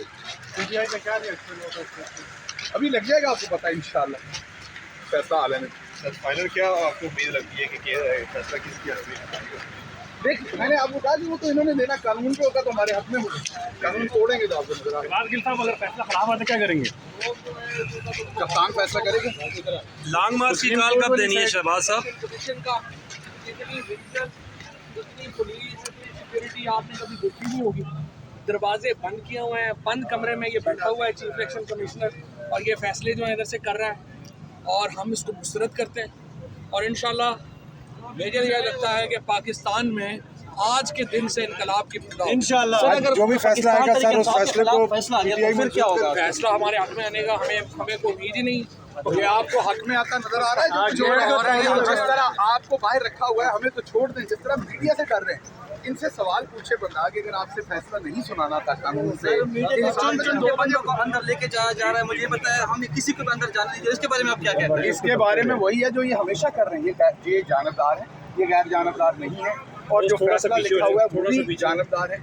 PTI का क्या reaction होगा? अभी लग जाएगा, आपको पता है इंशाल्लाह फैसला आ लेने। फाइनल क्या आपको उम्मीद लगती है कि फैसला किसकी हक में? देख, मैंने आपको कहा कि वो तो इन्होंने देना कानून पे होगा तो हमारे हाथ में होगा, कानून तोड़ेंगे तो आपको नजर आएगा। गिल साहब अगर फैसला खराब आता क्या करेंगे? कप्तान फैसला करेगा। लॉन्ग मार्च की कॉल कब देनी है शहबाज साहब? सिक्योरिटी आपने कभी देखी नहीं होगी। दरवाजे बंद किए हुए हैं, बंद कमरे में ये बैठा हुआ है चीफ इलेक्शन कमिश्नर, और ये फैसले जो है इधर से कर रहा है और हम इसको मुस्तरद करते हैं। और इंशाल्लाह मुझे यह लगता है कि पाकिस्तान में आज के दिन से इनकलाब की इब्तिदा होगी। इंशाल्लाह जो भी फैसला आएगा सर, उस फैसले को पीटीआई में क्या होगा? फैसला हमारे हक में आने का हमें कोई उम्मीद ही नहीं। ये आपको हक में आता नजर आ रहा है जो हाँ, हो रहा है, जिस तरह आपको बाहर रखा हुआ है, हमें तो छोड़ दें। जिस तरह मीडिया से कर रहे हैं, इनसे सवाल पूछे बता कि अगर आपसे फैसला नहीं सुनाना था कानून से, दो बंदों को अंदर लेके जाया जा रहा है, मुझे बताया हमें किसी को भी अंदर जाने दीजिए। इसके बारे में आप क्या कहते हैं? इसके बारे में वही है जो ये हमेशा कर रहे हैं। ये जानबदार है, ये गैर जानबदार नहीं है, और जो फैसला लिखा हुआ है वो भी जानबदार है।